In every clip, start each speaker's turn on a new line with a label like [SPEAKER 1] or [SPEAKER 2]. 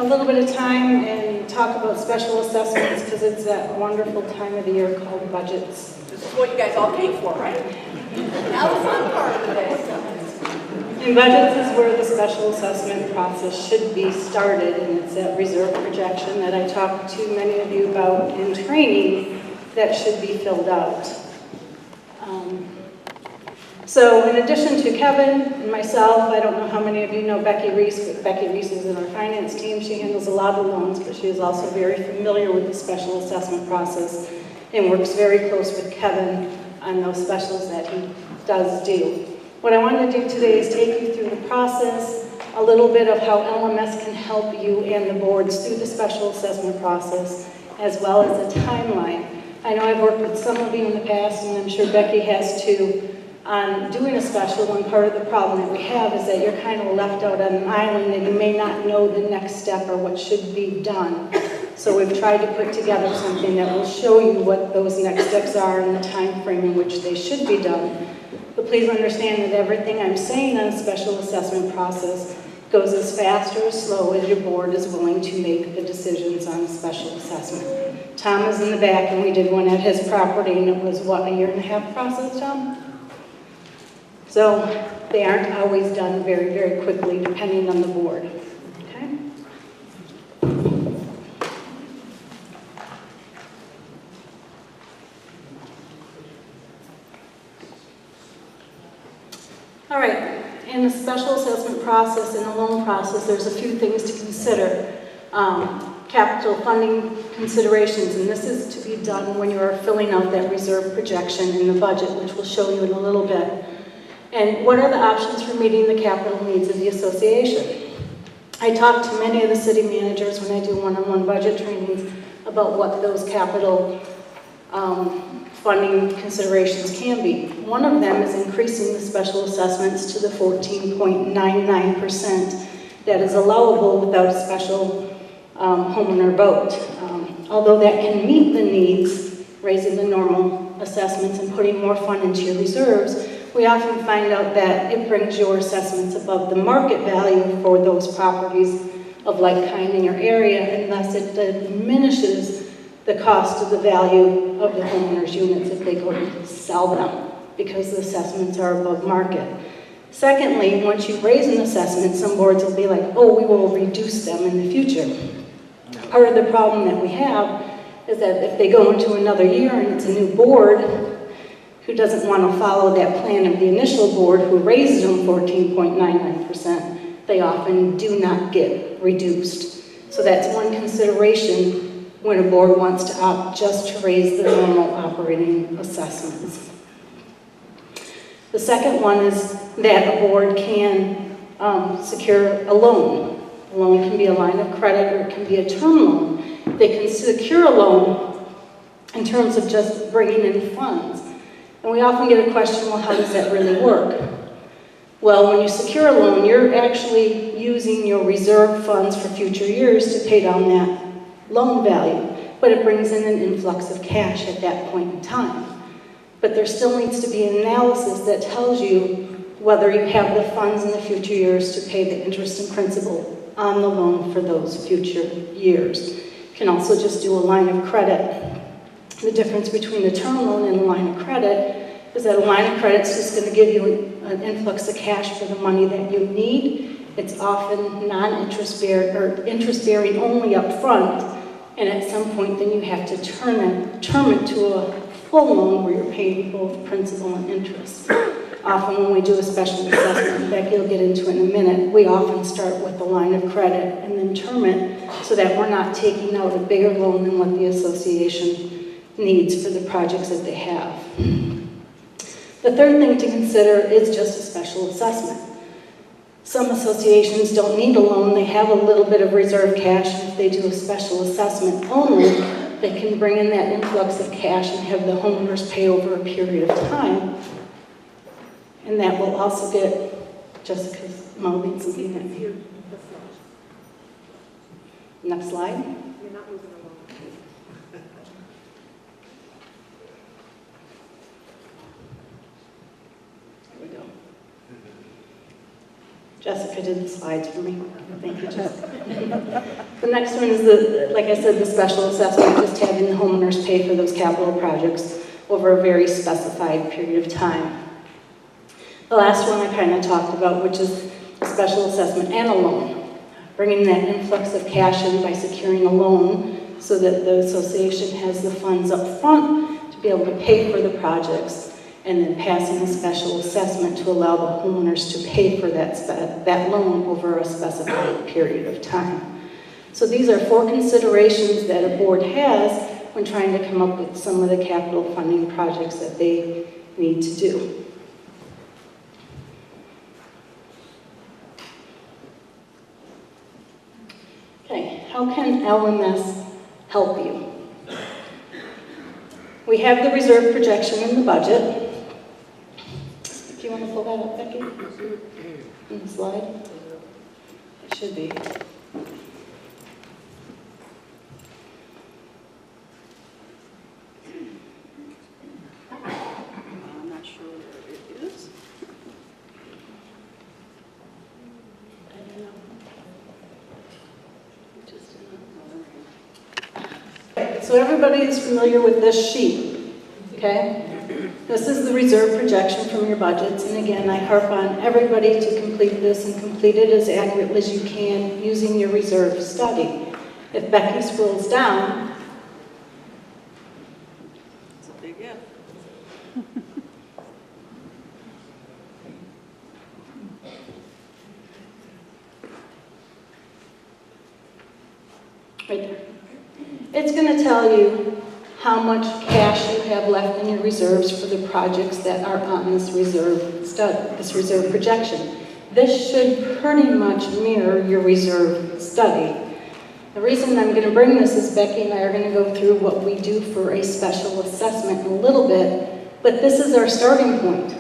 [SPEAKER 1] A little bit of time and talk about special assessments because it's that wonderful time of the year called budgets.
[SPEAKER 2] This is what you guys all came for, right? Now the fun part of the day.
[SPEAKER 1] And budgets is where the special assessment process should be started, and it's that reserve projection that I talked to many of you about in training that should be filled out. So in addition to Kevin and myself, I don't know how many of you know Becky Reese, but Becky Reese is in our finance team. She handles a lot of loans, but she is also very familiar with the special assessment process and works very close with Kevin on those specials that he does do. What I wanted to do today is take you through the process, a little bit of how LMS can help you and the boards through the special assessment process, as well as a timeline. I know I've worked with some of you in the past, and I'm sure Becky has too, on doing a special, and part of the problem that we have is that you're kind of left out on an island and you may not know the next step or what should be done. So we've tried to put together something that will show you what those next steps are and the time frame in which they should be done. But please understand that everything I'm saying on the special assessment process goes as fast or as slow as your board is willing to make the decisions on the special assessment. Tom is in the back and we did one at his property and it was, what, a 1.5-year process, Tom? So they aren't always done very, very quickly depending on the board. Okay? All right, in the special assessment process and the loan process, there's a few things to consider. Capital funding considerations, and this is to be done when you are filling out that reserve projection in the budget, which we'll show you in a little bit. And what are the options for meeting the capital needs of the association? I talk to many of the city managers when I do one-on-one budget trainings about what those capital funding considerations can be. One of them is increasing the special assessments to the 14.99% that is allowable without a special homeowner vote. Although that can meet the needs, raising the normal assessments and putting more fund into your reserves, we often find out that it brings your assessments above the market value for those properties of like kind in your area, and thus it diminishes the cost of the value of the homeowner's units if they go to sell them because the assessments are above market. Secondly, once you raise an assessment, some boards will be like, oh, we will reduce them in the future. Part of the problem that we have is that if they go into another year and it's a new board who doesn't want to follow that plan of the initial board who raised them 14.99%, they often do not get reduced. So that's one consideration when a board wants to opt just to raise the normal operating assessments. The second one is that a board can secure a loan. A loan can be a line of credit or it can be a term loan. They can secure a loan in terms of just bringing in funds. And we often get a question, well, how does that really work? Well, when you secure a loan, you're actually using your reserve funds for future years to pay down that loan value, but it brings in an influx of cash at that point in time. But there still needs to be an analysis that tells you whether you have the funds in the future years to pay the interest and principal on the loan for those future years. You can also just do a line of credit. The difference between a term loan and a line of credit is that a line of credit is just going to give you an influx of cash for the money that you need. It's often non-interest bearing or interest bearing only up front, and at some point then you have to term it to a full loan where you're paying both principal and interest. Often when we do a special assessment, Becky will get into it in a minute, we often start with the line of credit and then term it so that we're not taking out a bigger loan than what the association needs for the projects that they have. The third thing to consider is just a special assessment. Some associations don't need a loan, they have a little bit of reserve cash, and if they do a special assessment only, they can bring in that influx of cash and have the homeowners pay over a period of time. And that will also get Jessica's mouthing something in here. Next slide.
[SPEAKER 3] You're not moving along.
[SPEAKER 1] There we go. Jessica did the slides for me. Thank you, Jessica. The next one is, the, like I said, the special assessment, just having the homeowners pay for those capital projects over a very specified period of time. The last one I kind of talked about, which is a special assessment and a loan. Bringing that influx of cash in by securing a loan so that the association has the funds up front to be able to pay for the projects, and then passing a special assessment to allow the homeowners to pay for that loan over a specified period of time. So these are 4 considerations that a board has when trying to come up with some of the capital funding projects that they need to do. Okay, how can LMS help you? We have the reserve projection in the budget. Do you want to pull that up, Becky? In the slide? It should be.
[SPEAKER 2] I'm not sure where it is.
[SPEAKER 1] I don't know. So everybody is familiar with this sheet, okay? This is the reserve projection from your budgets, and again, I harp on everybody to complete this and complete it as accurately as you can using your reserve study. If Becky scrolls down,
[SPEAKER 2] It's a big if.
[SPEAKER 1] right there, it's going to tell you how much cash you have left in your reserves for the projects that are on this reserve study, this reserve projection. This should pretty much mirror your reserve study. The reason I'm going to bring this is Becky and I are going to go through what we do for a special assessment in a little bit, but this is our starting point.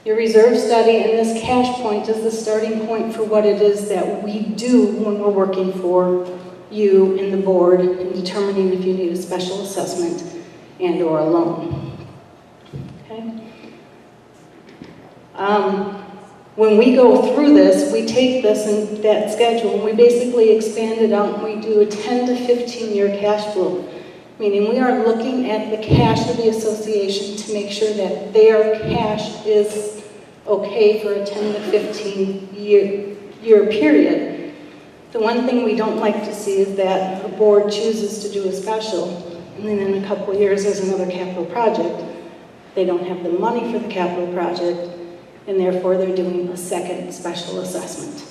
[SPEAKER 1] Your reserve study and this cash point is the starting point for what it is that we do when we're working for you and the board in determining if you need a special assessment and or a loan. Okay? When we go through this, we take this and that schedule and we basically expand it out and we do a 10 to 15 year cash flow. Meaning we are looking at the cash of the association to make sure that their cash is okay for a 10 to 15 year period. The one thing we don't like to see is that a board chooses to do a special, and then in a couple of years there's another capital project. They don't have the money for the capital project, and therefore they're doing a second special assessment.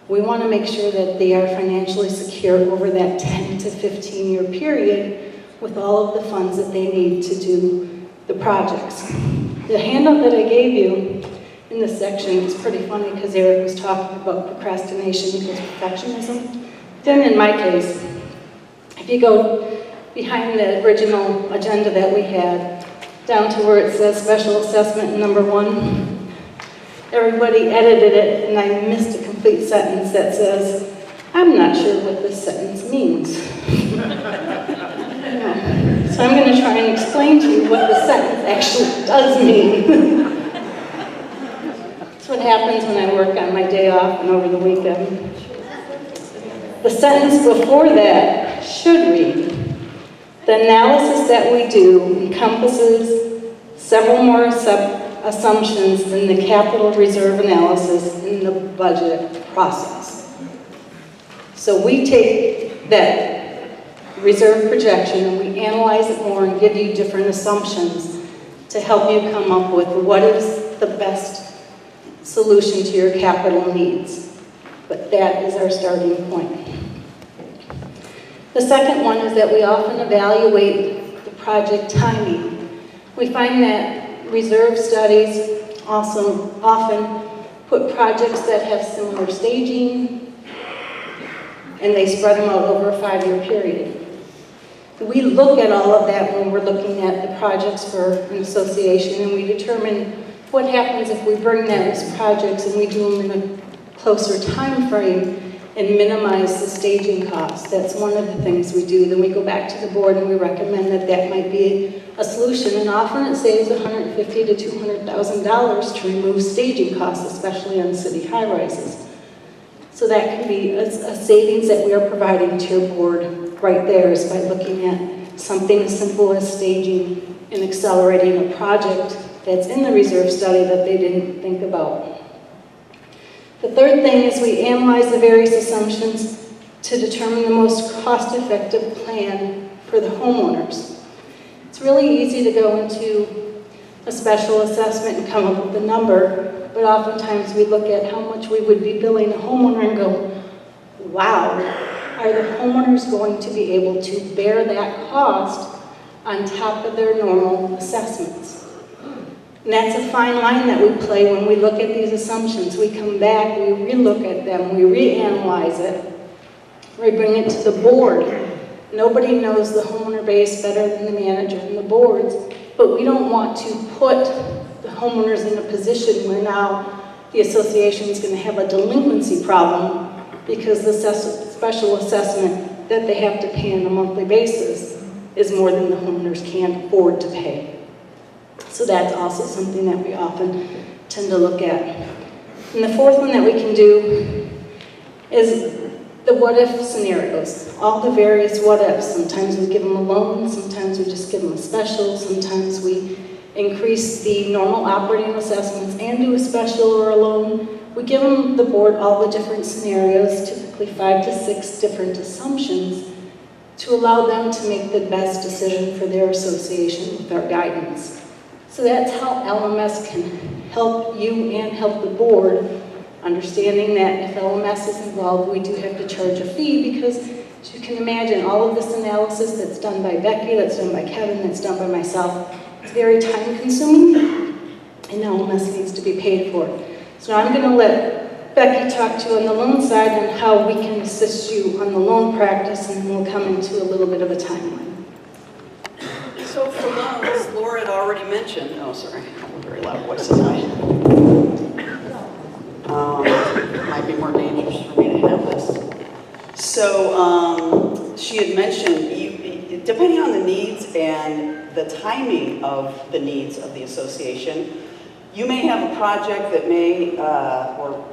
[SPEAKER 1] We want to make sure that they are financially secure over that 10 to 15 year period with all of the funds that they need to do the projects. The handout that I gave you in this section is pretty funny because Eric was talking about procrastination equals perfectionism. Then in my case, if you go behind the original agenda that we had, down to where it says special assessment number 1, everybody edited it and I missed a complete sentence that says, I'm not sure what this sentence means. So I'm going to try and explain to you what the sentence actually does mean. That's what happens when I work on my day off and over the weekend. The sentence before that should read, the analysis that we do encompasses several more assumptions than the capital reserve analysis in the budget process. So we take that reserve projection and we analyze it more and give you different assumptions to help you come up with what is the best solution to your capital needs. But that is our starting point. The second one is that we often evaluate the project timing. We find that reserve studies also often put projects that have similar staging and they spread them out over a 5-year period. We look at all of that when we're looking at the projects for an association and we determine what happens if we bring those projects and we do them in a closer time frame and minimize the staging costs. That's one of the things we do. Then we go back to the board and we recommend that that might be a solution, and often it saves $150,000 to $200,000 to remove staging costs, especially on city high-rises. So that can be a savings that we are providing to your board right there, is by looking at something as simple as staging and accelerating a project that's in the reserve study that they didn't think about. The third thing is we analyze the various assumptions to determine the most cost-effective plan for the homeowners. It's really easy to go into a special assessment and come up with a number, but oftentimes we look at how much we would be billing a homeowner and go, wow, are the homeowners going to be able to bear that cost on top of their normal assessments? And that's a fine line that we play when we look at these assumptions. We come back, we relook at them, we reanalyze it, we bring it to the board. Nobody knows the homeowner base better than the manager and the boards, but we don't want to put the homeowners in a position where now the association is going to have a delinquency problem because the special assessment that they have to pay on a monthly basis is more than the homeowners can afford to pay. So that's also something that we often tend to look at. And the fourth one that we can do is the what-if scenarios, all the various what-ifs. Sometimes we give them a loan, sometimes we just give them a special, sometimes we increase the normal operating assessments and do a special or a loan. We give them, the board, all the different scenarios, typically 5 to 6 different assumptions, to allow them to make the best decision for their association with our guidance. So that's how LMS can help you and help the board, understanding that if LMS is involved, we do have to charge a fee because, as you can imagine, all of this analysis that's done by Becky, that's done by Kevin, that's done by myself, it's very time-consuming, and LMS needs to be paid for. So I'm going to let Becky talk to you on the loan side and how we can assist you on the loan practice, and then we'll come into a little bit of a timeline.
[SPEAKER 3] So for loans, Laura had already mentioned, oh sorry, I have a very loud voice tonight. It might be more dangerous for me to have this. So she had mentioned, depending on the needs and the timing of the needs of the association, you may have a project that may or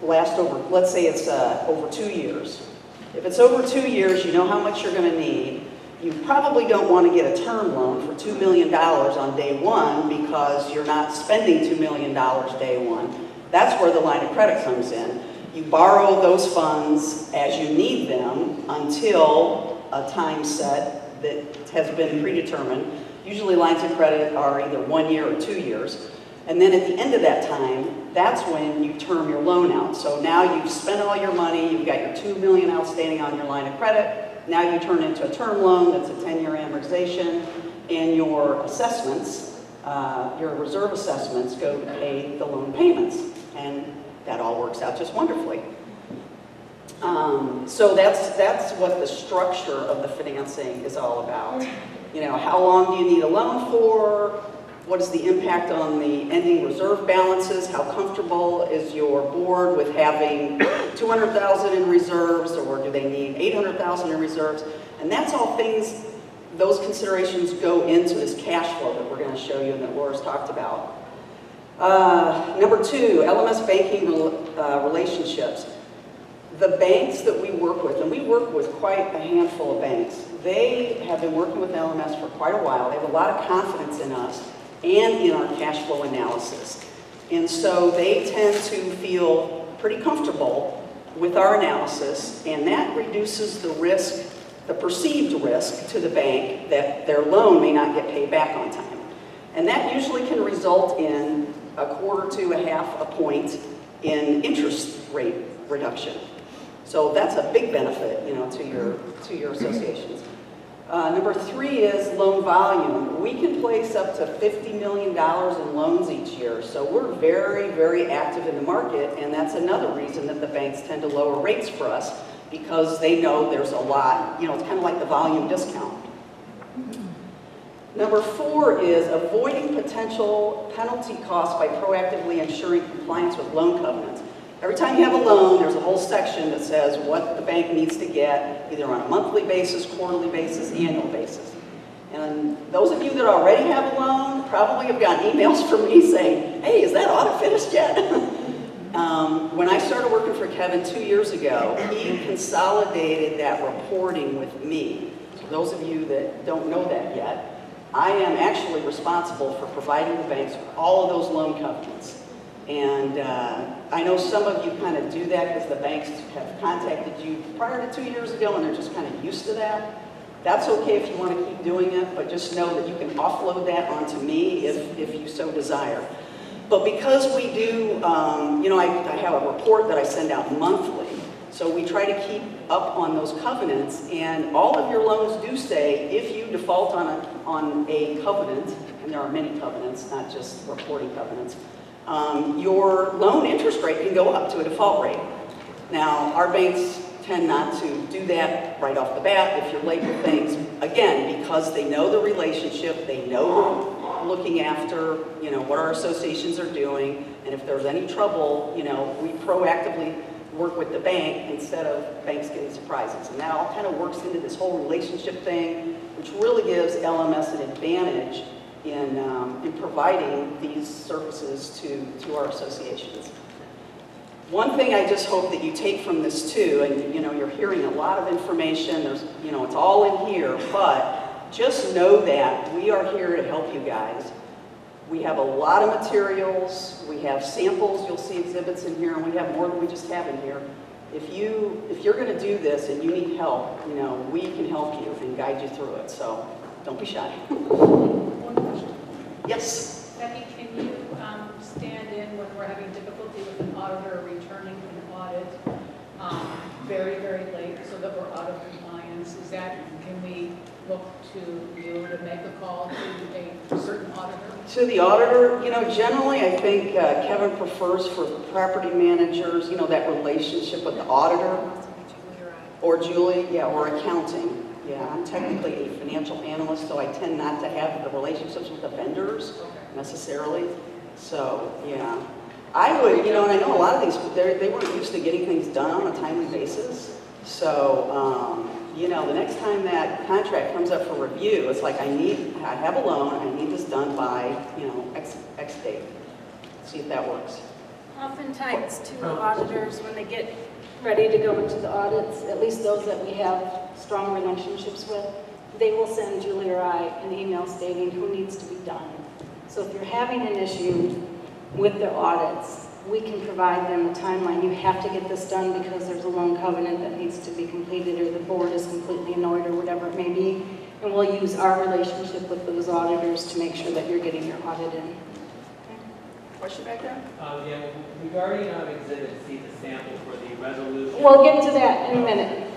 [SPEAKER 3] last over, let's say it's over 2 years. If it's over 2 years, you know how much you're going to need. You probably don't want to get a term loan for $2 million on day one because you're not spending $2 million day one. That's where the line of credit comes in. You borrow those funds as you need them until a time set that has been predetermined. Usually lines of credit are either 1 year or 2 years. And then at the end of that time, that's when you term your loan out. So now you've spent all your money, you've got your $2 million outstanding on your line of credit. Now you turn into a term loan that's a 10-year amortization, and your assessments, your reserve assessments, go to pay the loan payments. And that all works out just wonderfully. So that's what the structure of the financing is all about. You know, how long do you need a loan for? What is the impact on the ending reserve balances? How comfortable is your board with having $200,000 in reserves, or do they need $800,000 in reserves? And that's all things, those considerations go into this cash flow that we're going to show you and that Laura's talked about. Number 2, LMS banking relationships. The banks that we work with, and we work with quite a handful of banks, they have been working with LMS for quite a while. They have a lot of confidence in us and in our cash flow analysis. And so they tend to feel pretty comfortable with our analysis, and that reduces the risk, the perceived risk to the bank that their loan may not get paid back on time. And that usually can result in 1/4 to 1/2 point in interest rate reduction. So that's a big benefit, you know, to your associations. Number 3 is loan volume. We can place up to $50 million in loans each year, so we're very, very active in the market, and that's another reason that the banks tend to lower rates for us, because they know there's a lot, you know, it's kind of like the volume discount. Number 4 is avoiding potential penalty costs by proactively ensuring compliance with loan covenants. Every time you have a loan, there's a whole section that says what the bank needs to get, either on a monthly basis, quarterly basis, annual basis. And those of you that already have a loan probably have gotten emails from me saying, hey, is that audit finished yet? When I started working for Kevin 2 years ago, he consolidated that reporting with me. So those of you that don't know that yet, I am actually responsible for providing the banks with all of those loan covenants. And I know some of you kind of do that because the banks have contacted you prior to 2 years ago and they're just kind of used to that. That's okay if you want to keep doing it, but just know that you can offload that onto me if you so desire. But because we do, I have a report that I send out monthly, so we try to keep up on those covenants, and all of your loans do say if you default on a covenant, and there are many covenants, not just reporting covenants, your loan interest rate can go up to a default rate. Now, our banks tend not to do that right off the bat if you're late with things, again, because they know the relationship, they know we're looking after, what our associations are doing, and if there's any trouble, we proactively work with the bank instead of banks getting surprises. And that all kind of works into this whole relationship thing, which really gives LMS an advantage in providing these services to our associations. One thing I just hope that you take from this too, and you're hearing a lot of information, there's, it's all in here, but just know that we are here to help you guys. We have a lot of materials, we have samples, you'll see exhibits in here, and we have more than we just have in here. If you're going to do this and you need help, we can help you and guide you through it, so don't be shy.
[SPEAKER 2] One question.
[SPEAKER 3] Yes?
[SPEAKER 2] Becky, can you stand in when we're having difficulty with an auditor returning an audit very, very late so that we're out of compliance? Can we look to you to make a call to a certain auditor?
[SPEAKER 3] To the auditor, generally I think Kevin prefers for property managers, that relationship with the auditor. Or Julie, yeah, or accounting. Yeah, I'm technically a financial analyst, so I tend not to have the relationships with the vendors necessarily. So, yeah. I would, and I know a lot of these, they weren't used to getting things done on a timely basis. So, the next time that contract comes up for review, it's like I have a loan, I need this done by, X date. See if that works.
[SPEAKER 1] Oftentimes, too, auditors, when they get ready to go into the audits, at least those that we have strong relationships with, they will send Julie or I an email stating who needs to be done. So if you're having an issue with their audits, we can provide them a timeline. You have to get this done because there's a loan covenant that needs to be completed, or the board is completely annoyed, or whatever it may be. And we'll use our relationship with those auditors to make sure that you're getting your audit in.
[SPEAKER 3] Question back there?
[SPEAKER 4] Yeah, regarding Exhibit C, the sample for the resolution.
[SPEAKER 1] We'll get to that in a minute.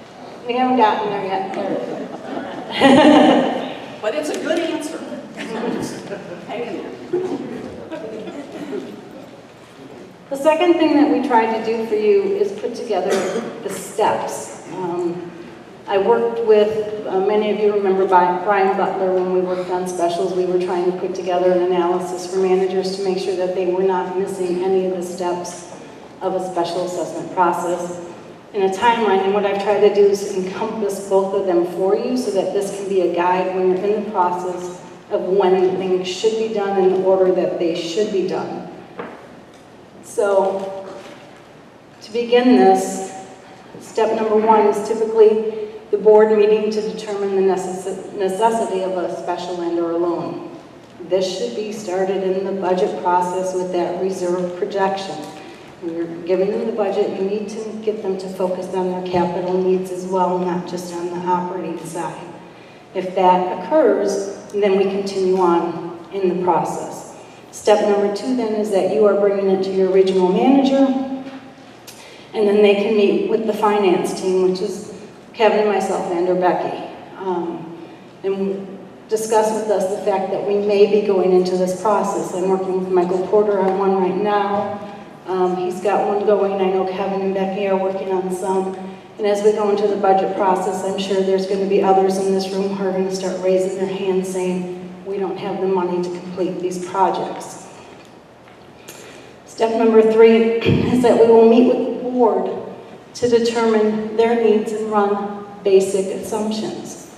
[SPEAKER 1] We haven't gotten there yet.
[SPEAKER 3] But it's a good answer. Hang in there.
[SPEAKER 1] The second thing that we tried to do for you is put together the steps. I worked with, many of you remember Brian Butler when we worked on specials. We were trying to put together an analysis for managers to make sure that they were not missing any of the steps of a special assessment process in a timeline. And what I've tried to do is encompass both of them for you so that this can be a guide when you're in the process of when things should be done in the order that they should be done. So, to begin this, step number one is typically the board meeting to determine the necessity of a special and or a loan. This should be started in the budget process with that reserve projection. When you're giving them the budget, you need to get them to focus on their capital needs as well, not just on the operating side. If that occurs, then we continue on in the process. Step number two then is that you are bringing it to your regional manager, and then they can meet with the finance team, which is Kevin and myself and or Becky, and discuss with us the fact that we may be going into this process. I'm working with Michael Porter on one right now. He's got one going. I know Kevin and Becky are working on some. And as we go into the budget process, I'm sure there's going to be others in this room who are going to start raising their hands saying, we don't have the money to complete these projects. Step number 3 is that we will meet with the board to determine their needs and run basic assumptions.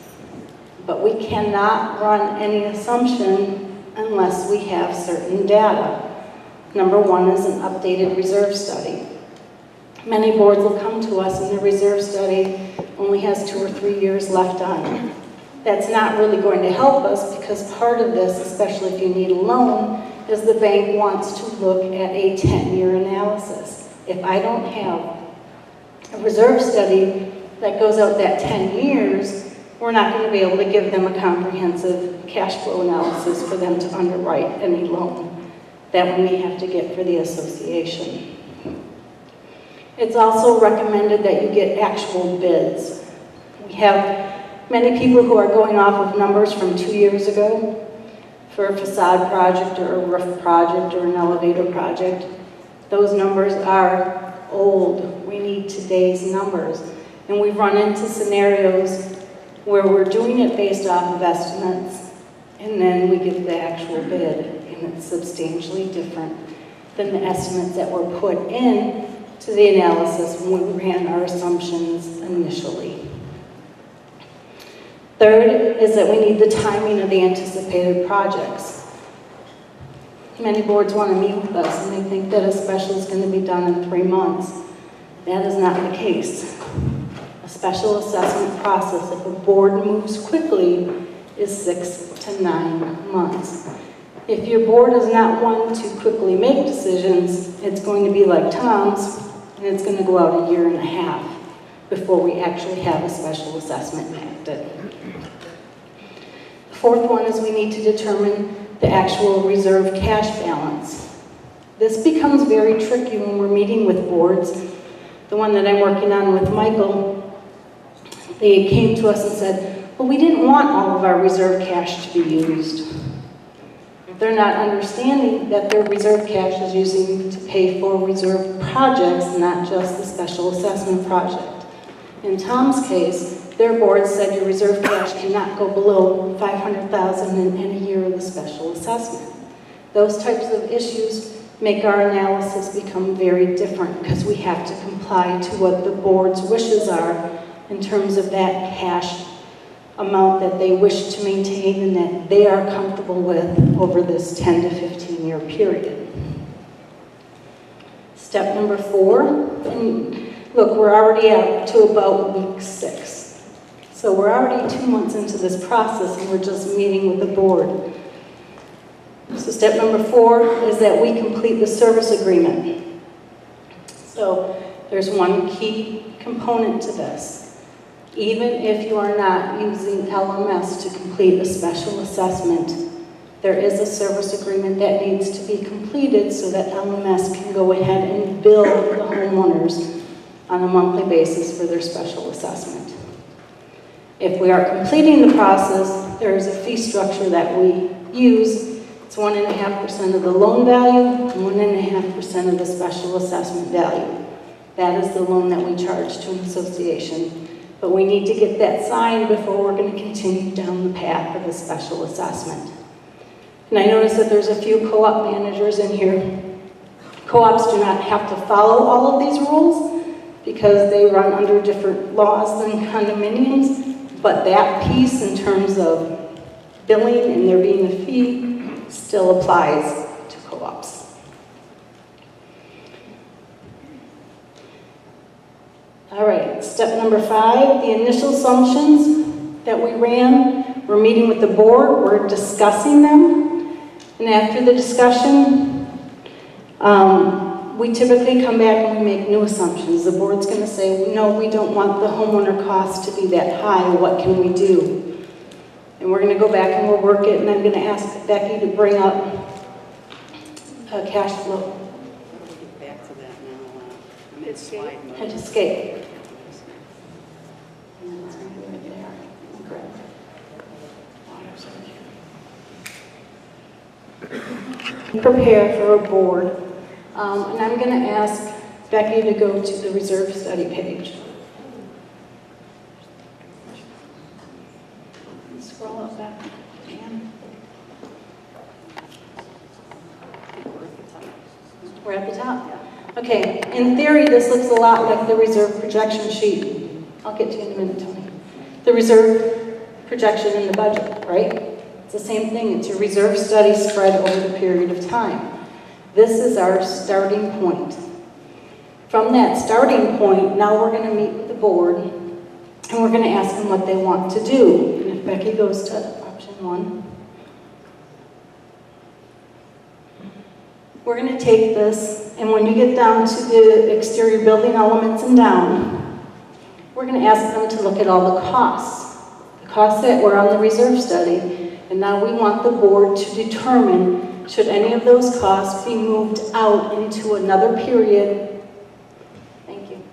[SPEAKER 1] But we cannot run any assumption unless we have certain data. Number 1 is an updated reserve study. Many boards will come to us and the reserve study only has 2 or 3 years left on it. That's not really going to help us because part of this, especially if you need a loan, is the bank wants to look at a 10-year analysis. If I don't have a reserve study that goes out that 10 years, we're not going to be able to give them a comprehensive cash flow analysis for them to underwrite any loan that we may have to get for the association. It's also recommended that you get actual bids. We have many people who are going off of numbers from 2 years ago for a facade project or a roof project or an elevator project. Those numbers are old. We need today's numbers. And we've run into scenarios where we're doing it based off of estimates, and then we get the actual bid, and it's substantially different than the estimates that were put in to the analysis when we ran our assumptions initially. Third is that we need the timing of the anticipated projects. Many boards want to meet with us and they think that a special is going to be done in 3 months. That is not the case. A special assessment process, if a board moves quickly, is 6 to 9 months. If your board is not one to quickly make decisions, it's going to be like Tom's, and it's going to go out 1.5 years before we actually have a special assessment enacted. The fourth one is we need to determine the actual reserve cash balance. This becomes very tricky when we're meeting with boards. The one that I'm working on with Michael, they came to us and said, well, we didn't want all of our reserve cash to be used. They're not understanding that their reserve cash is using to pay for reserve projects, not just the special assessment project. In Tom's case, their board said your reserve cash cannot go below $500,000 in any year of the special assessment. Those types of issues make our analysis become very different because we have to comply to what the board's wishes are in terms of that cash amount that they wish to maintain and that they are comfortable with over this 10 to 15 year period. Step number 4, and look, we're already up to about week 6. So we're already 2 months into this process and we're just meeting with the board. So step number 4 is that we complete the service agreement. So there's one key component to this. Even if you are not using LMS to complete a special assessment, there is a service agreement that needs to be completed so that LMS can go ahead and bill the homeowners on a monthly basis for their special assessment. If we are completing the process, there is a fee structure that we use. It's 1.5% of the loan value and 1.5% of the special assessment value. That is the loan that we charge to an association. But we need to get that signed before we're going to continue down the path of a special assessment. And I noticed that there's a few co-op managers in here. Co-ops do not have to follow all of these rules because they run under different laws than condominiums, but that piece in terms of billing and there being a fee still applies to co-ops. All right, step number 5, the initial assumptions that we ran, we're meeting with the board, we're discussing them, and after the discussion, we typically come back and we make new assumptions. The board's going to say, no, we don't want the homeowner cost to be that high, what can we do? And we're going to go back and we'll work it, and I'm going to ask Becky to bring up cash flow.
[SPEAKER 3] Back to that now. I'm in slide mode.
[SPEAKER 1] Hit escape. Prepare for a board. And I'm going to ask Becky to go to the reserve study page. Scroll up back. We're at the In theory, this looks a lot like the reserve projection sheet. I'll get to you in a minute, Tony. The reserve projection in the budget, right? It's the same thing. It's your reserve study spread over the period of time. This is our starting point. From that starting point, now we're going to meet with the board, and we're going to ask them what they want to do. And if Becky goes to option 1, we're going to take this, and when you get down to the exterior building elements and down, we're going to ask them to look at all the costs that were on the reserve study. And now we want the board to determine should any of those costs be moved out into another period, thank you,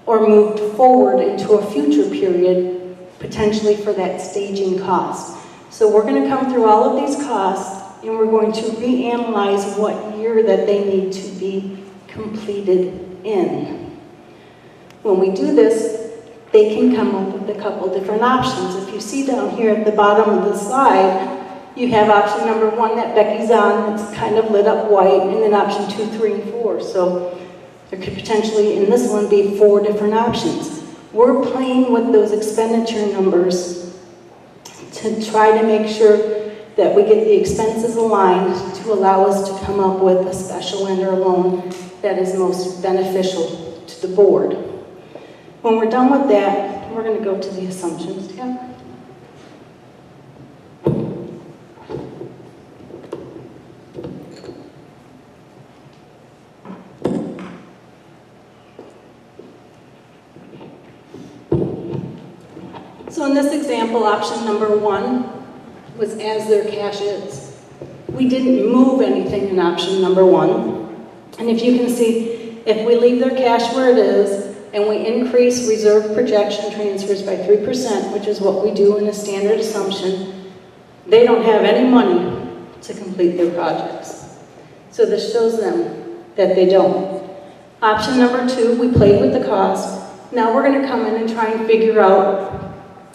[SPEAKER 1] or moved forward into a future period, potentially for that staging cost. So we're going to come through all of these costs, and we're going to reanalyze what year that they need to be completed in. When we do this, they can come up with a couple different options. If you see down here at the bottom of the slide, you have option number 1 that Becky's on, it's kind of lit up white, and then option 2, 3, and 4. So there could potentially, in this one, be 4 different options. We're playing with those expenditure numbers to try to make sure that we get the expenses aligned to allow us to come up with a special end or loan that is most beneficial to the board. When we're done with that, we're going to go to the assumptions tab. So in this example, option number 1 was as their cash is. We didn't move anything in option number 1. And if you can see, if we leave their cash where it is, and we increase reserve projection transfers by 3%, which is what we do in a standard assumption, they don't have any money to complete their projects. So this shows them that they don't. Option number 2, we played with the cost. Now we're going to come in and try and figure out,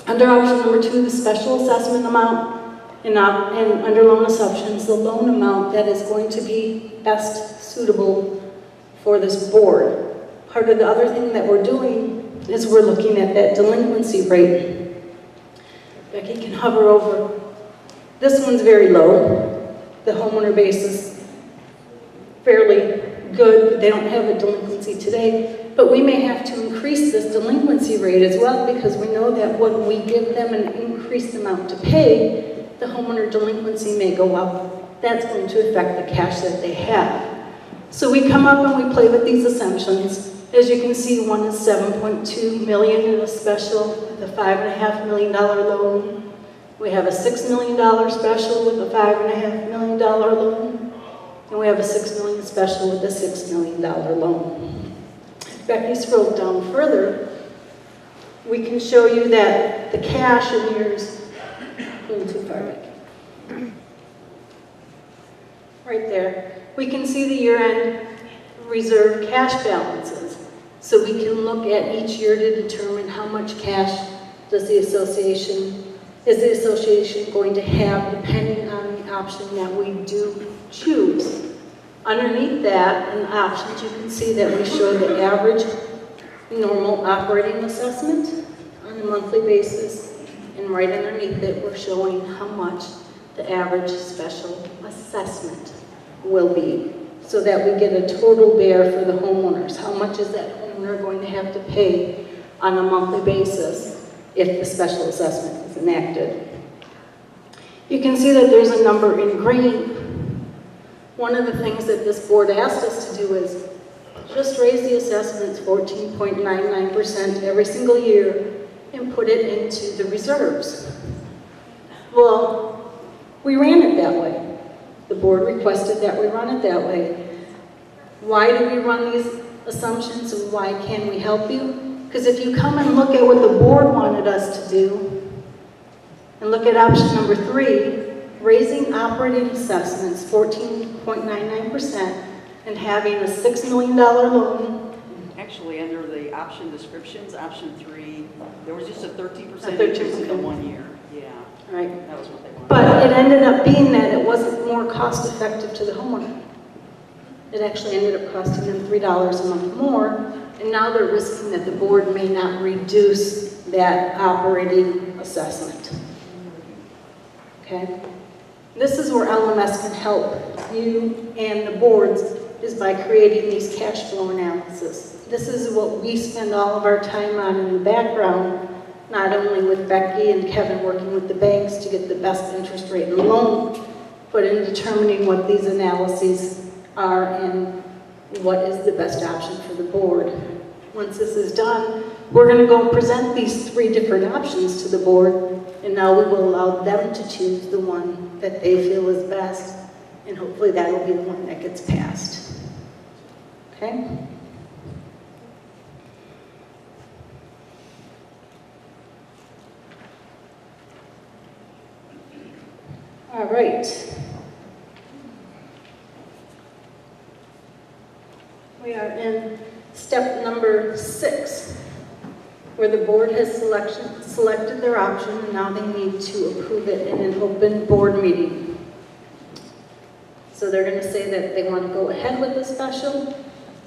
[SPEAKER 1] under option number 2, the special assessment amount, and under loan assumptions, the loan amount that is going to be best suitable for this board. Part of the other thing that we're doing is we're looking at that delinquency rate. Becky can hover over. This one's very low. The homeowner base is fairly good. They don't have a delinquency today, but we may have to increase this delinquency rate as well, because we know that when we give them an increased amount to pay, the homeowner delinquency may go up. That's going to affect the cash that they have. So we come up and we play with these assumptions. As you can see, one is $7.2 million in a special with a $5.5 million loan. We have a $6 million special with a $5.5 million loan. And we have a $6 million special with a $6 million loan. If Becky scrolls down further, we can show you that the cash in years, a little too far back. Right there. We can see the year-end reserve cash balances. So we can look at each year to determine how much cash is the association going to have, depending on the option that we do choose. Underneath that, in the options, you can see that we show the average normal operating assessment on a monthly basis, and right underneath it, we're showing how much the average special assessment will be, so that we get a total bear for the homeowners. How much is that homeowner going to have to pay on a monthly basis if the special assessment is enacted? You can see that there's a number in green. One of the things that this board asked us to do is just raise the assessments 14.99% every single year and put it into the reserves. Well, we ran it that way. The board requested that we run it that way. Why do we run these assumptions, and why can we help you? Because if you come and look at what the board wanted us to do, and look at option number 3, raising operating assessments 14.99% and having a $6 million loan.
[SPEAKER 3] Actually, under the option descriptions, option 3, there was just a 13%
[SPEAKER 1] A 13%.
[SPEAKER 3] increase in the 1 year. Yeah,
[SPEAKER 1] Right.
[SPEAKER 3] that was what they wanted.
[SPEAKER 1] But it ended up being that it wasn't more cost effective to the homeowner. It actually ended up costing them $3 a month more, and now they're risking that the board may not reduce that operating assessment. Okay? This is where LMS can help you and the boards, is by creating these cash flow analysis. This is what we spend all of our time on in the background, not only with Becky and Kevin working with the banks to get the best interest rate and loan, but in determining what these analyses are and what is the best option for the board. Once this is done, we're going to go present these 3 different options to the board, and now we will allow them to choose the one that they feel is best, and hopefully that will be the one that gets passed. Okay? All right. We are in step number 6, where the board has selected their option, and now they need to approve it in an open board meeting. So they're going to say that they want to go ahead with the special.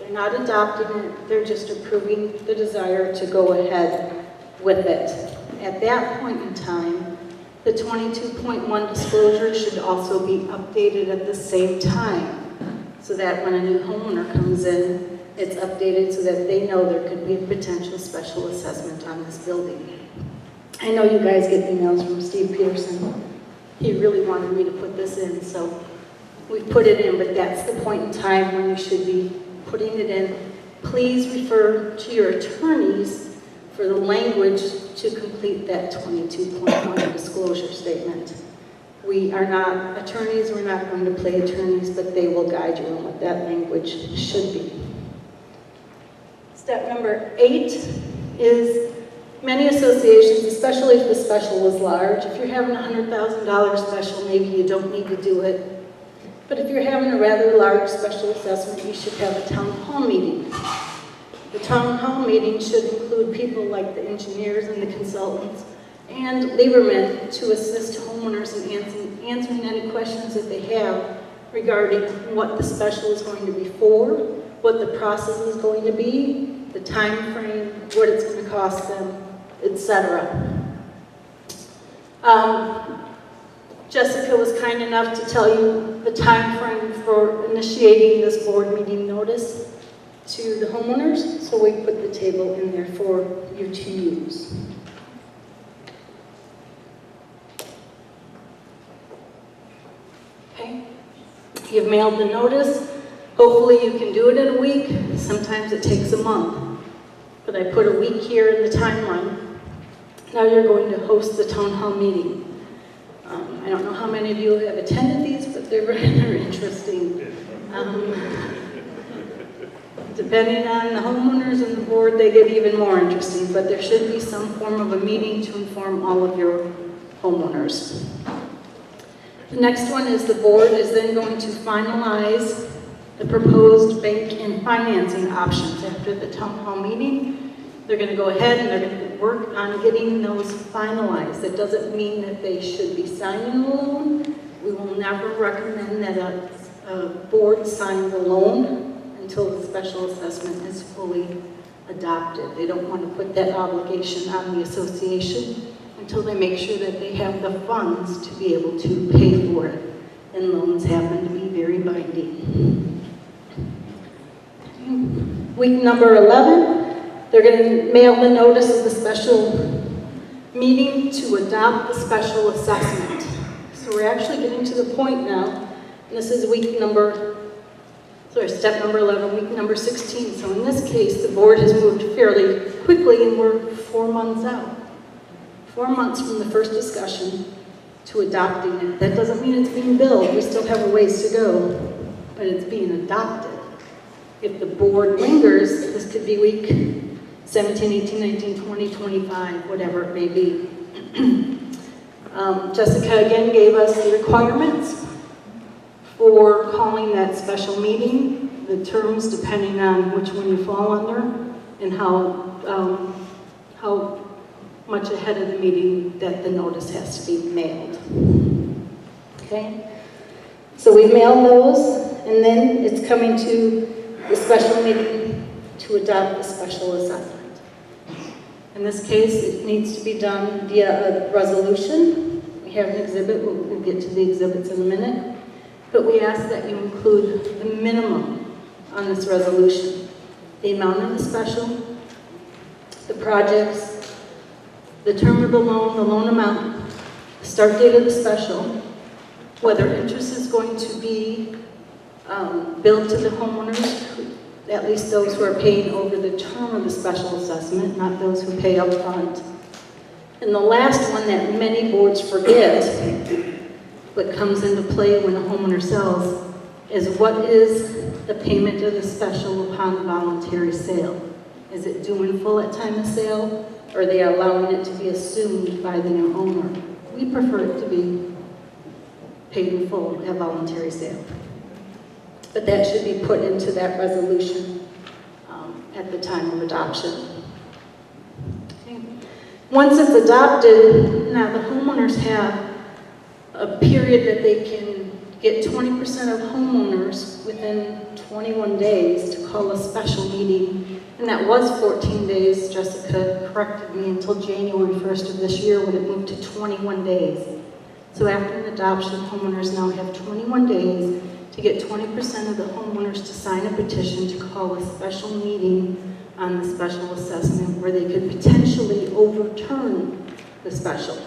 [SPEAKER 1] They're not adopting it, they're just approving the desire to go ahead with it. At that point in time, the 22.1 disclosure should also be updated at the same time, so that when a new homeowner comes in, it's updated so that they know there could be a potential special assessment on this building. I know you guys get emails from Steve Peterson. He really wanted me to put this in, so we put it in, but that's the point in time when you should be putting it in. Please refer to your attorneys for the language to complete that 22.1 disclosure statement. We are not attorneys, we're not going to play attorneys, but they will guide you on what that language should be. Step number 8 is many associations, especially if the special is large, if you're having a $100,000 special, maybe you don't need to do it. But if you're having a rather large special assessment, you should have a town hall meeting. The town hall meeting should include people like the engineers and the consultants and Lieberman to assist homeowners in answering any questions that they have regarding what the special is going to be for, what the process is going to be, the time frame, what it's going to cost them, etc. Jessica was kind enough to tell you the time frame for initiating this board meeting notice to the homeowners, so we put the table in there for you to use. Okay, you've mailed the notice. Hopefully you can do it in a week. Sometimes it takes a month, but I put a week here in the timeline. Now you're going to host the town hall meeting. I don't know how many of you have attended these, but they're very interesting. Depending on the homeowners and the board, they get even more interesting, but there should be some form of a meeting to inform all of your homeowners. The next one is the board is then going to finalize the proposed bank and financing options after the town hall meeting. They're going to go ahead and they're going to work on getting those finalized. That doesn't mean that they should be signing a loan. We will never recommend that a board signs a loan until the special assessment is fully adopted. They don't want to put that obligation on the association until they make sure that they have the funds to be able to pay for it. And loans happen to be very binding. Week number 11, they're going to mail the notice of the special meeting to adopt the special assessment. So we're actually getting to the point now, and this is step number 11, week number 16. So in this case, the board has moved fairly quickly, and we're 4 months out. 4 months from the first discussion to adopting it. That doesn't mean it's being billed. We still have a ways to go, but it's being adopted. If the board lingers, this could be week 17, 18, 19, 20, 25, whatever it may be. Jessica again gave us the requirements for calling that special meeting, the terms depending on which one you fall under, and how much ahead of the meeting that the notice has to be mailed. Okay? So we mailed those, And then it's coming to the special meeting to adopt the special assessment. In this case, it needs to be done via a resolution. We have an exhibit, we'll get to the exhibits in a minute. But we ask that you include the minimum on this resolution. The amount of the special, the projects, the term of the loan amount, the start date of the special, whether interest is going to be billed to the homeowners, at least those who are paying over the term of the special assessment, not those who pay up front. And the last one that many boards forget, but comes into play when a homeowner sells, is what is the payment of the special upon voluntary sale? Is it due in full at time of sale, or are they allowing it to be assumed by the new owner? We prefer it to be paid in full at voluntary sale. But that should be put into that resolution at the time of adoption. Okay. Once it's adopted, now the homeowners have a period that they can get 20% of homeowners within 21 days to call a special meeting. And that was 14 days. Jessica corrected me until January 1st of this year when it moved to 21 days. So after an adoption, homeowners now have 21 days to get 20% of the homeowners to sign a petition to call a special meeting on the special assessment where they could potentially overturn the special.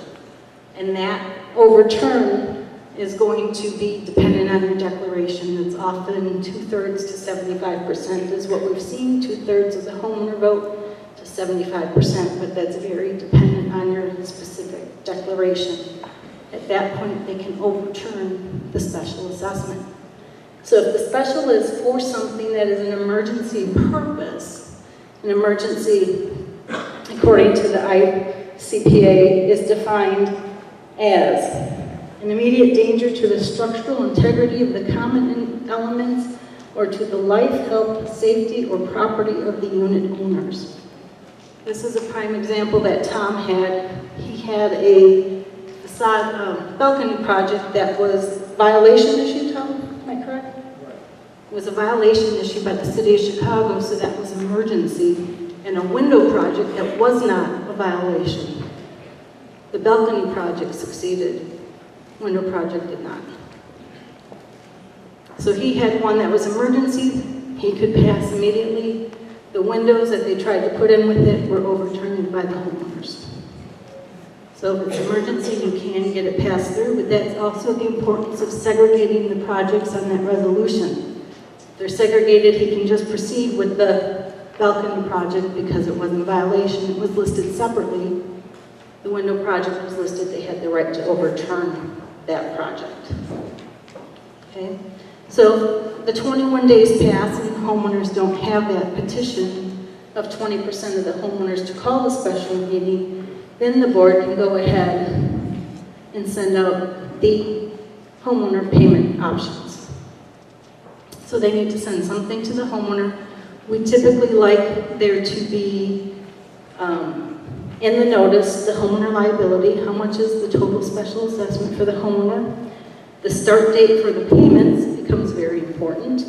[SPEAKER 1] And that overturn is going to be dependent on your declaration. It's often 2/3 to 75% is what we've seen, 2/3 of the homeowner vote to 75%, but that's very dependent on your specific declaration. At that point, they can overturn the special assessment. So if the special is for something that is an emergency purpose, an emergency, according to the ICPA, is defined as an immediate danger to the structural integrity of the common elements or to the life, health, safety, or property of the unit owners. This is a prime example that Tom had. He had a facade balcony project that was violation issue, Tom, am I correct? It was a violation issued by the city of Chicago, so that was emergency, and a window project that was not a violation. The balcony project succeeded, window project did not. So he had one that was emergency, he could pass immediately. The windows that they tried to put in with it were overturned by the homeowners. So if it's emergency, you can get it passed through, but that's also the importance of segregating the projects on that resolution. If they're segregated, he can just proceed with the balcony project because it wasn't a violation. It was listed separately. The window project was listed, they had the right to overturn that project. Okay? So the 21 days pass and homeowners don't have that petition of 20% of the homeowners to call a special meeting, then the board can go ahead and send out the homeowner payment options. So they need to send something to the homeowner. We typically like there to be in the notice the homeowner liability, how much is the total special assessment for the homeowner. The start date for the payments becomes very important.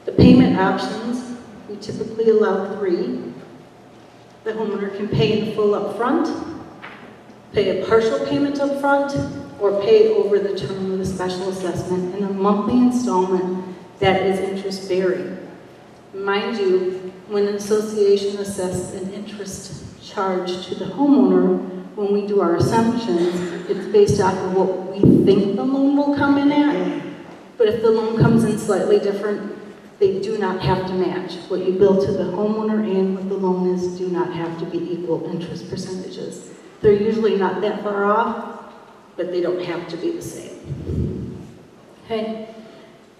[SPEAKER 1] The payment options, we typically allow 3. The homeowner can pay in full up front, pay a partial payment up front, or pay over the term of the special assessment in a monthly installment that is interest bearing. Mind you, when an association assesses an interest charge to the homeowner, when we do our assumptions, it's based off of what we think the loan will come in at. But if the loan comes in slightly different, they do not have to match. What you bill to the homeowner and what the loan is do not have to be equal interest percentages. They're usually not that far off, but they don't have to be the same. Okay?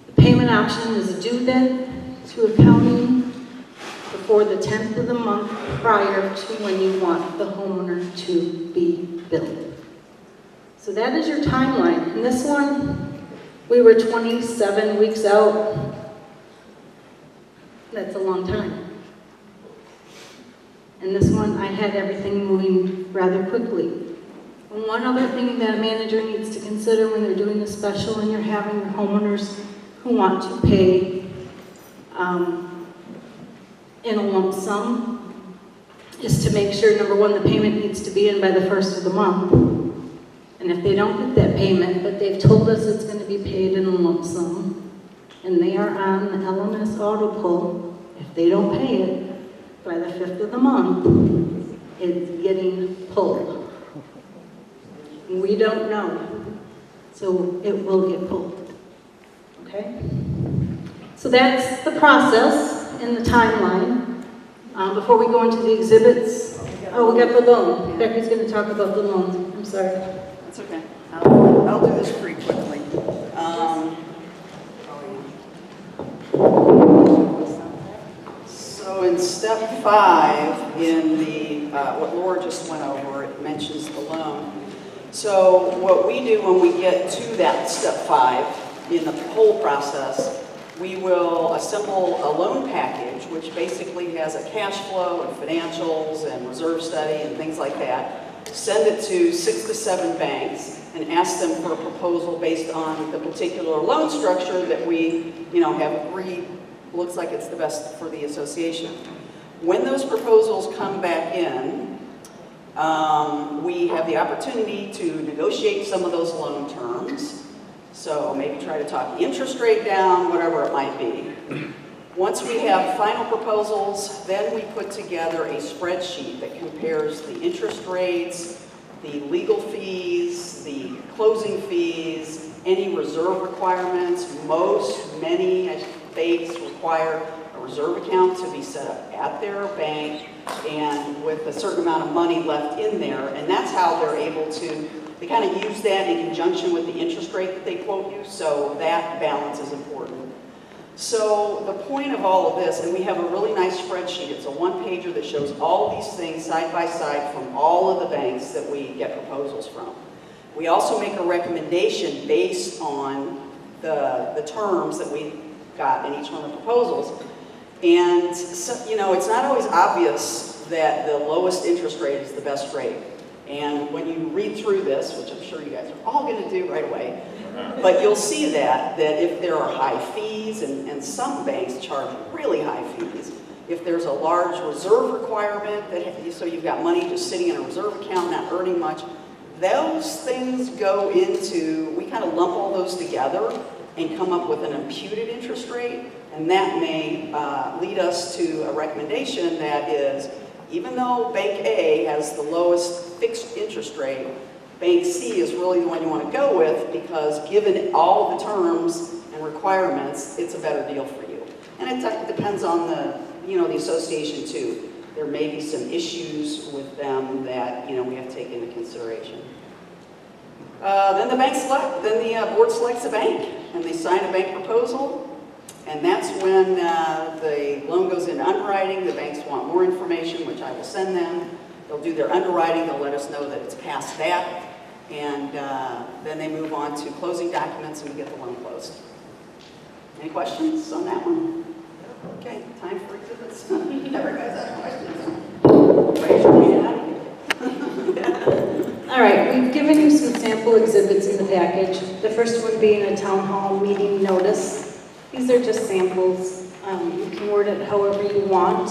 [SPEAKER 1] The payment option is due then to accounting before the 10th of the month prior to when you want the homeowner to be billed. So that is your timeline. And this one, we were 27 weeks out. That's a long time. And this one, I had everything moving rather quickly. And one other thing that a manager needs to consider when they're doing a special and you're having your homeowners who want to pay in a lump sum is to make sure, number one, the payment needs to be in by the first of the month. And if they don't get that payment, but they've told us it's going to be paid in a lump sum, and they are on the LMS auto pull, if they don't pay it by the 5th of the month, it's getting pulled. We don't know, so it will get pulled. Okay? So that's the process and the timeline. Before we go into the exhibits, oh, we got the loan. Becky's going to talk about the loan. I'm sorry.
[SPEAKER 3] That's okay. I'll do this pretty quickly. So in step 5, in the what Laura just went over, it mentions the loan. So what we do when we get to that step 5 in the whole process, we will assemble a loan package, which basically has a cash flow and financials and reserve study and things like that. Send it to 6 to 7 banks and ask them for a proposal based on the particular loan structure that we, have agreed looks like it's the best for the association. When those proposals come back in, we have the opportunity to negotiate some of those loan terms. So maybe try to talk the interest rate down, whatever it might be. Once we have final proposals, then we put together a spreadsheet that compares the interest rates, the legal fees, the closing fees, any reserve requirements. Many banks require a reserve account to be set up at their bank and with a certain amount of money left in there. And that's how they're able to, they kind of use that in conjunction with the interest rate that they quote you. So that balance is important. So the point of all of this, and we have a really nice spreadsheet, it's a one-pager that shows all these things side by side from all of the banks that we get proposals from. We also make a recommendation based on the terms that we got in each one of the proposals. And so, it's not always obvious that the lowest interest rate is the best rate. And when you read through this, which I'm sure you guys are all going to do right away, but you'll see that if there are high fees, and some banks charge really high fees, if there's a large reserve requirement, so you've got money just sitting in a reserve account, not earning much, those things go into, we kind of lump all those together and come up with an imputed interest rate, and that may lead us to a recommendation that is, even though Bank A has the lowest fixed interest rate, Bank C is really the one you want to go with because given all the terms and requirements, it's a better deal for you. And it depends on the association too. There may be some issues with them that we have to take into consideration. Then the board selects a bank and they sign a bank proposal. And that's when the loan goes into underwriting. The banks want more information, which I will send them. They'll do their underwriting. They'll let us know that it's past that. And then they move on to closing documents and we get the loan closed. Any questions on that one? Okay, time for exhibits. Everybody's got questions? Raise your hand.
[SPEAKER 1] All right, we've given you some sample exhibits in the package. The first one being a town hall meeting notice. These are just samples. You can word it however you want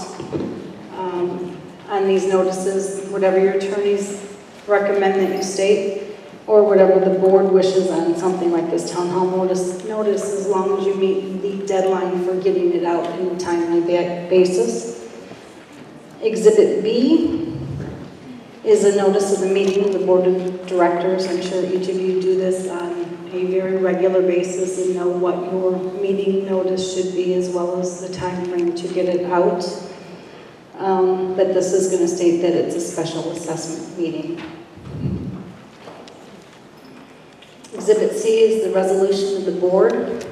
[SPEAKER 1] on these notices, whatever your attorneys recommend that you state, or whatever the board wishes on something like this town hall notice, as long as you meet the deadline for getting it out in a timely basis. Exhibit B is a notice of the meeting of the board of directors. I'm sure each of you do this on a very regular basis and know what your meeting notice should be as well as the time frame to get it out. But this is going to state that it's a special assessment meeting. Exhibit C is the resolution of the board.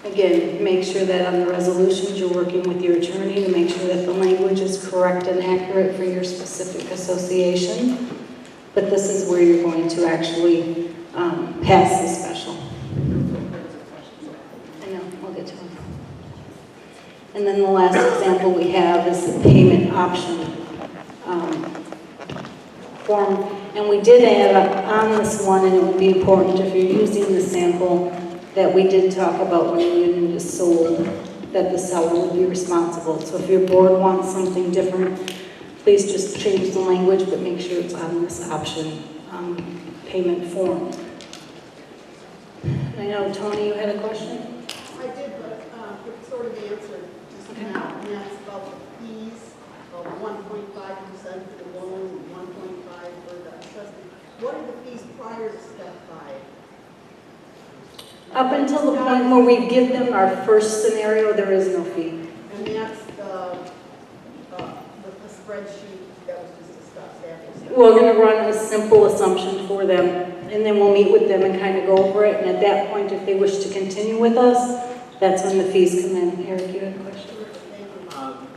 [SPEAKER 1] Again, make sure that on the resolutions you're working with your attorney to make sure that the language is correct and accurate for your specific association. But this is where you're going to actually pass the special. I know, we'll get to it. And then the last example we have is the payment option form. And we did add on this one, and it would be important if you're using the sample that we did talk about when the unit is sold, that the seller would be responsible. So if your board wants something different, please just change the language, but make sure it's on this option payment form. I know, Tony, you had a question?
[SPEAKER 5] I did, but it sort of answered just now, and that's about the fees of 1.5% for the loan and 1.5 for the assessment. What are the fees prior to step 5?
[SPEAKER 1] Up until the point where we give them our first scenario, there is no fee.
[SPEAKER 5] And that's the spreadsheet that was just discussed after step
[SPEAKER 1] We're going to run a simple assumption for them, and then we'll meet with them and kind of go over it. And at that point, if they wish to continue with us, that's when the fees come in. Eric, you had a question?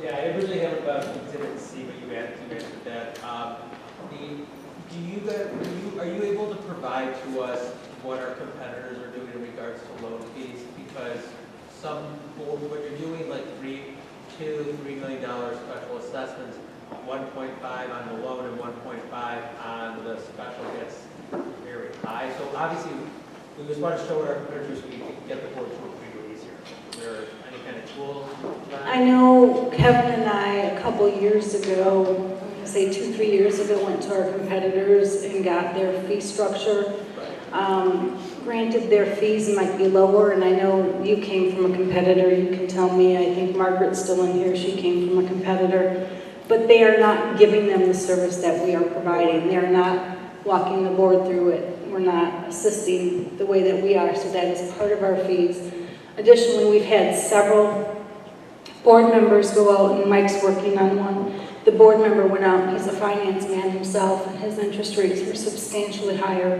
[SPEAKER 4] Yeah, I originally have about exhibit C, but you answered that. Are you able to provide to us what our competitors are doing in regards to loan fees? Because what you're doing, like $3 million special assessments, 1.5 on the loan and 1.5 on the special gets very high. So obviously, we just want to show what our competitors we can get the board to approve easier. Is there any kind of tool?
[SPEAKER 1] I know Kevin and I, a couple years ago, say 2-3 years ago, went to our competitors and got their fee structure. Granted, their fees might be lower, and I know you came from a competitor. You can tell me. I think Margaret's still in here. She came from a competitor. But they are not giving them the service that we are providing. They are not walking the board through it. We're not assisting the way that we are, so that is part of our fees. Additionally, we've had several board members go out, and Mike's working on one. The board member went out, and he's a finance man himself, and his interest rates were substantially higher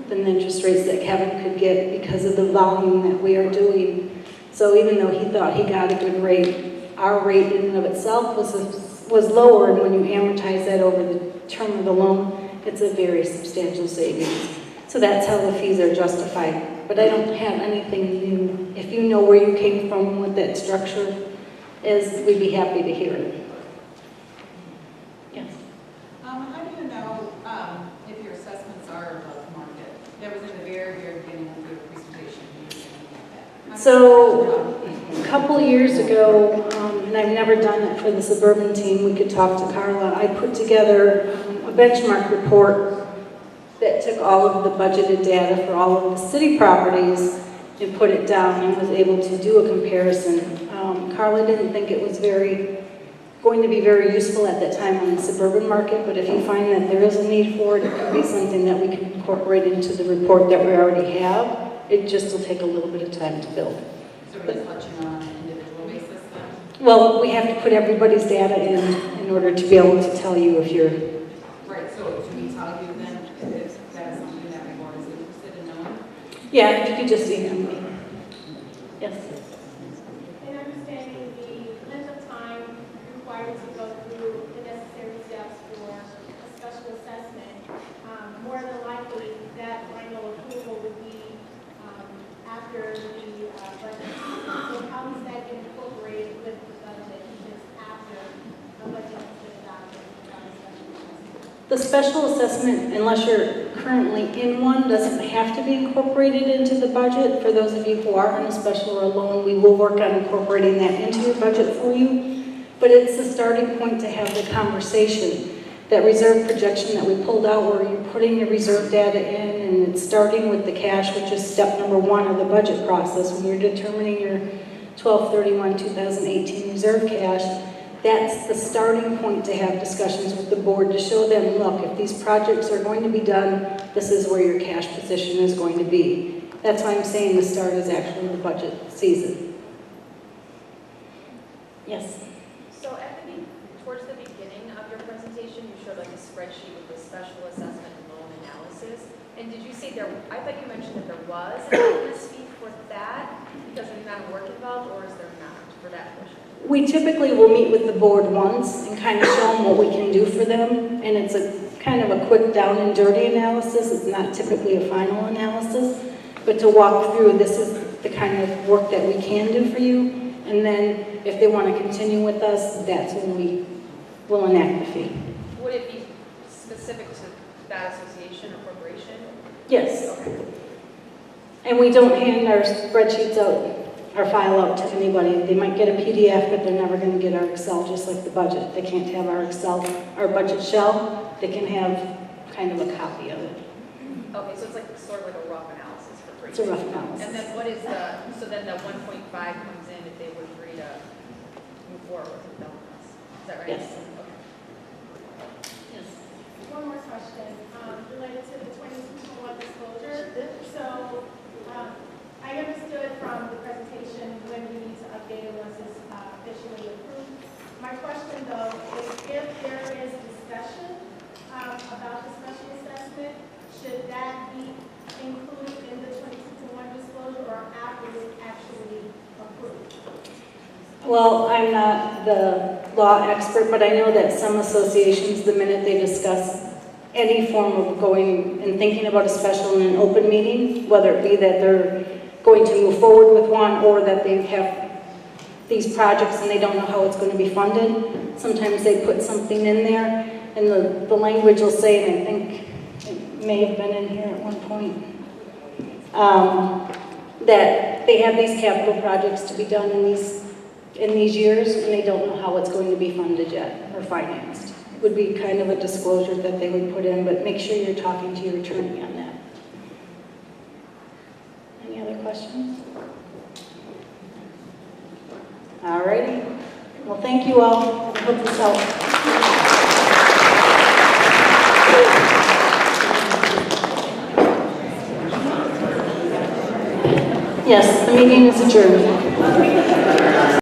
[SPEAKER 1] than the interest rates that Kevin could get because of the volume that we are doing. So even though he thought he got a good rate, our rate in and of itself was lower, and when you amortize that over the term of the loan, it's a very substantial savings. So that's how the fees are justified. But I don't have anything new. If you know where you came from, what that structure is, we'd be happy to hear it. Yes.
[SPEAKER 6] How do you know if your assessments are above market? That was in the very, very beginning of your presentation.
[SPEAKER 1] So a couple years ago, and I've never done it for the suburban team, we could talk to Carla, I put together a benchmark report that took all of the budgeted data for all of the city properties and put it down and was able to do a comparison. Carla didn't think it was going to be very useful at that time on the suburban market, but if you find that there is a need for it, it could be something that we can incorporate into the report that we already have. It just will take a little bit of time to build.
[SPEAKER 6] So are you touching on an individual basis then?
[SPEAKER 1] Well, we have to put everybody's data in order to be able to tell you if you're...
[SPEAKER 6] Right, so do we tell you then if that is something that the board is interested in knowing?
[SPEAKER 1] Yeah, if you could just email me. Yes.
[SPEAKER 7] In understanding the length of time required to go through the necessary steps for a special assessment, more than likely that final approval would be after the budget. So how does that get incorporated with the budget just after a budget has been adopted?
[SPEAKER 1] The special assessment, unless you're currently in one, doesn't have to be incorporated into the budget. For those of you who are on a special or a loan, we will work on incorporating that into your budget for you. But it's the starting point to have the conversation. That reserve projection that we pulled out where you're putting your reserve data in, and it's starting with the cash, which is step number 1 of the budget process. When you're determining your 12/31/2018 reserve cash, that's the starting point to have discussions with the board to show them, look, if these projects are going to be done, this is where your cash position is going to be. That's why I'm saying the start is actually the budget season. Yes?
[SPEAKER 8] So towards the beginning of your presentation, you showed like a spreadsheet with the special assessment and loan analysis. And did you say I thought you mentioned that there was an bonus fee for that because of the amount of work involved, or is there not for that portion?
[SPEAKER 1] We typically will meet with the board once and kind of show them what we can do for them. And it's a kind of a quick down and dirty analysis. It's not typically a final analysis. But to walk through, this is the kind of work that we can do for you. And then if they want to continue with us, that's when we will enact the fee.
[SPEAKER 8] Would it be specific to that association or corporation?
[SPEAKER 1] Yes.
[SPEAKER 8] Okay.
[SPEAKER 1] And we don't hand our spreadsheets out, our file out to anybody. They might get a PDF, but they're never going to get our Excel, just like the budget. They can't have our Excel, our budget shell. They can have kind of a copy of it.
[SPEAKER 8] Okay, so it's like, sort of like a rough analysis for free.
[SPEAKER 1] It's a rough analysis.
[SPEAKER 8] And then what is the, so then the 1.5 comes in if they would agree to move forward with the us. Is that right?
[SPEAKER 1] Yes.
[SPEAKER 8] Okay.
[SPEAKER 1] Yes.
[SPEAKER 7] One more question, related to the 22-1 disclosure. So, I understood from the presentation when we need to update it once it's officially approved. My question though is if there is discussion about the special assessment, should that be included in the 22-1 disclosure or after it's actually approved?
[SPEAKER 1] Well, I'm not the law expert, but I know that some associations, the minute they discuss any form of going and thinking about a special in an open meeting, whether it be that they're going to move forward with one or that they have these projects and they don't know how it's going to be funded, sometimes they put something in there and the language will say, and I think it may have been in here at one point, that they have these capital projects to be done in these years, and they don't know how it's going to be funded yet or financed. It would be kind of a disclosure that they would put in, but make sure you're talking to your attorney on that. Any other questions? All righty. Well, thank you all. I hope this helps. Yes, the meeting is adjourned.